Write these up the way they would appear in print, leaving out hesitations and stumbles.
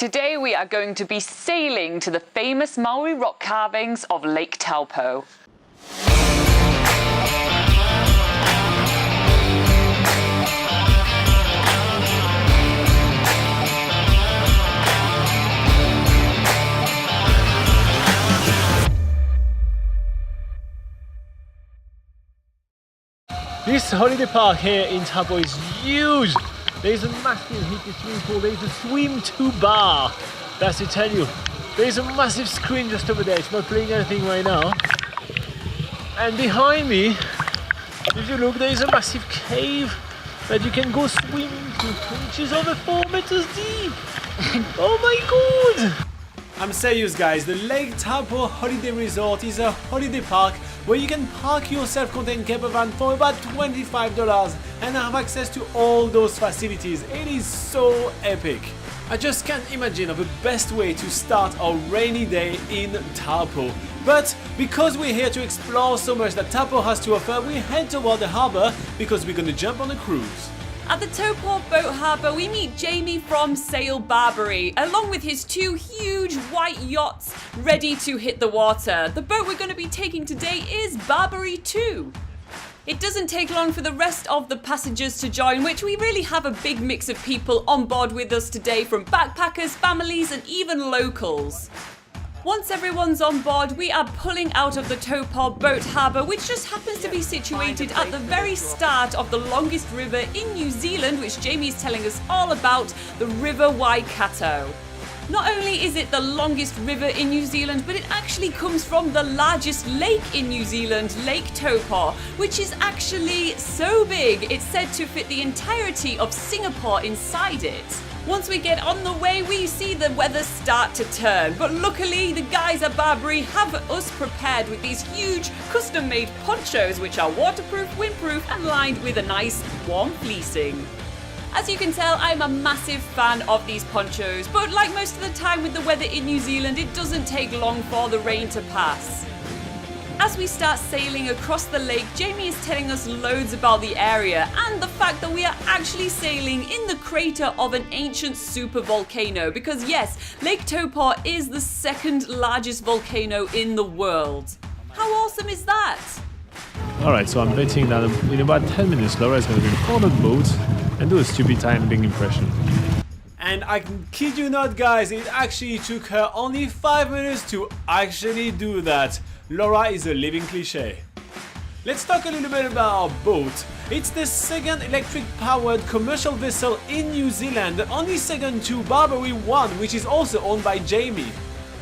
Today we are going to be sailing to the famous Maori rock carvings of Lake Taupo. This holiday park here in Taupo is huge. There's a massive heated swimming pool. There's a swim to bar. That's to tell you. There's a massive screen just over there. It's not playing anything right now. And behind me, if you look, there is a massive cave that you can go swim into, which is over 4 meters deep. Oh my god! I'm serious guys, the Lake Taupo Holiday Resort is a holiday park where you can park your self-contained camper van for about $25 and have access to all those facilities. It is so epic. I just can't imagine of a best way to start a rainy day in Taupo. But because we're here to explore so much that Taupo has to offer, we head toward the harbour because we're gonna jump on a cruise. At the Taupo Boat Harbour, we meet Jamie from Sail Barbary, along with his 2 huge white yachts ready to hit the water. The boat we're going to be taking today is Barbary 2. It doesn't take long for the rest of the passengers to join, which we really have a big mix of people on board with us today, from backpackers, families and even locals. Once everyone's on board, we are pulling out of the Taupo Boat Harbour, which just happens to be situated at the very start of the longest river in New Zealand, which Jamie is telling us all about, the River Waikato. Not only is it the longest river in New Zealand, but it actually comes from the largest lake in New Zealand, Lake Taupo, which is actually so big it's said to fit the entirety of Singapore inside it. Once we get on the way, we see the weather start to turn, but luckily the guys at Barbary have us prepared with these huge custom-made ponchos which are waterproof, windproof and lined with a nice warm fleecing. As you can tell, I'm a massive fan of these ponchos, but like most of the time with the weather in New Zealand, it doesn't take long for the rain to pass. As we start sailing across the lake, Jamie is telling us loads about the area and the fact that we are actually sailing in the crater of an ancient supervolcano, because yes, Lake Taupo is the 2nd largest volcano in the world. How awesome is that? Alright, so I'm betting that in about 10 minutes Laura is going to be on the boat and do a stupid timing impression. And I kid you not guys, it actually took her only 5 minutes to actually do that. Laura is a living cliche. Let's talk a little bit about our boat. It's the 2nd electric powered commercial vessel in New Zealand, only second to Barbary 1, which is also owned by Jamie.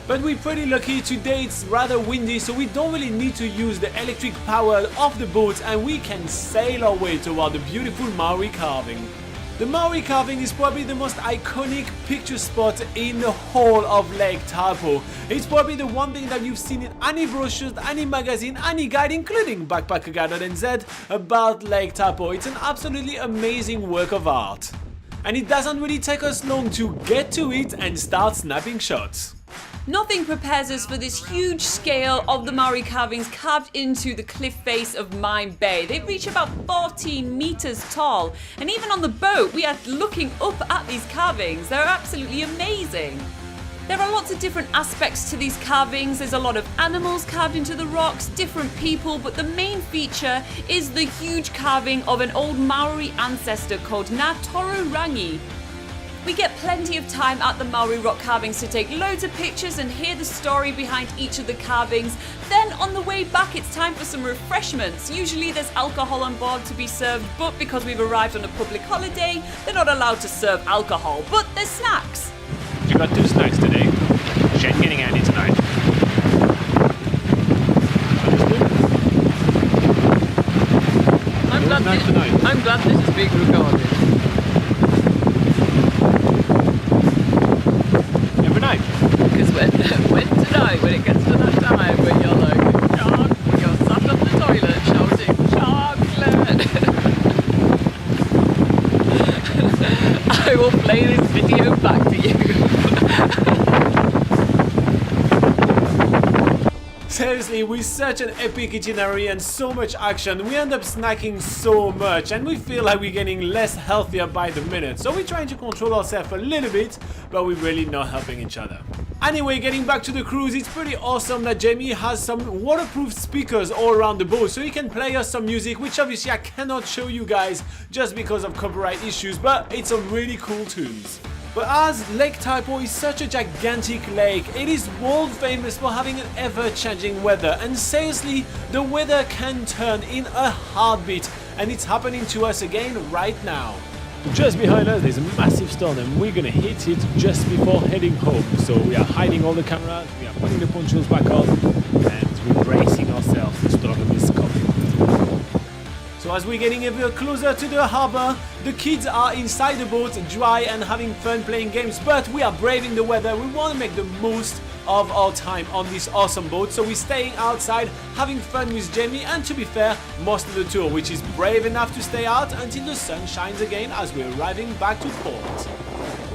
But we're pretty lucky, today it's rather windy, so we don't really need to use the electric power of the boat and we can sail our way toward the beautiful Maori carving. The Maori carving is probably the most iconic picture spot in the whole of Lake Taupo. It's probably the one thing that you've seen in any brochures, any magazine, any guide, including Backpacker Guide.nz about Lake Taupo. It's an absolutely amazing work of art. And it doesn't really take us long to get to it and start snapping shots. Nothing prepares us for this huge scale of the Maori carvings carved into the cliff face of Mine Bay. They reach about 14 meters tall, and even on the boat we are looking up at these carvings. They're absolutely amazing. There are lots of different aspects to these carvings. There's a lot of animals carved into the rocks, different people, but the main feature is the huge carving of an old Maori ancestor called Ngā Toru-rangi. We get plenty of time at the Maori rock carvings to take loads of pictures and hear the story behind each of the carvings. Then on the way back it's time for some refreshments. Usually there's alcohol on board to be served, but because we've arrived on a public holiday, they're not allowed to serve alcohol, but there's snacks. You got 2 snacks today. She ain't getting any tonight. I'm glad this is being recorded. Every night. Because when tonight, when it gets to that time when you're like, you're sat on the toilet shouting, chocolate! I will play this video back to you. Seriously, with such an epic itinerary and so much action, we end up snacking so much and we feel like we're getting less healthier by the minute. So we're trying to control ourselves a little bit, but we're really not helping each other. Anyway, getting back to the cruise, it's pretty awesome that Jamie has some waterproof speakers all around the boat so he can play us some music, which obviously I cannot show you guys just because of copyright issues, but it's some really cool tunes. But as Lake Taupo is such a gigantic lake, it is world famous for having an ever-changing weather, and seriously, the weather can turn in a heartbeat, and it's happening to us again right now. Just behind us there's a massive storm and we're gonna hit it just before heading home. So we are hiding all the cameras, we are putting the ponchos back on, and we're bracing ourselves. The storm is coming. So as we're getting ever closer to the harbor, the kids are inside the boat, dry and having fun playing games, but we are braving the weather. We want to make the most of our time on this awesome boat, so we're staying outside, having fun with Jamie, and to be fair, most of the tour, which is brave enough to stay out until the sun shines again as we're arriving back to port.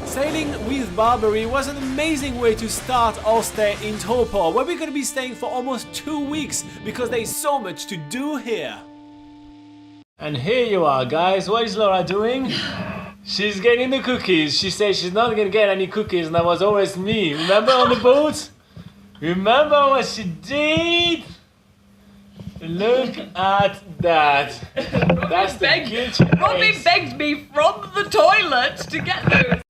Sailing with Barbary was an amazing way to start our stay in Taupo, where we're going to be staying for almost 2 weeks because there's so much to do here. And here you are, guys. What is Laura doing? She's getting the cookies. She said she's not gonna get any cookies, and that was always me. Remember on the boat? Remember what she did? Look at that. That's the kitchen. Robbie begged me from the toilet to get those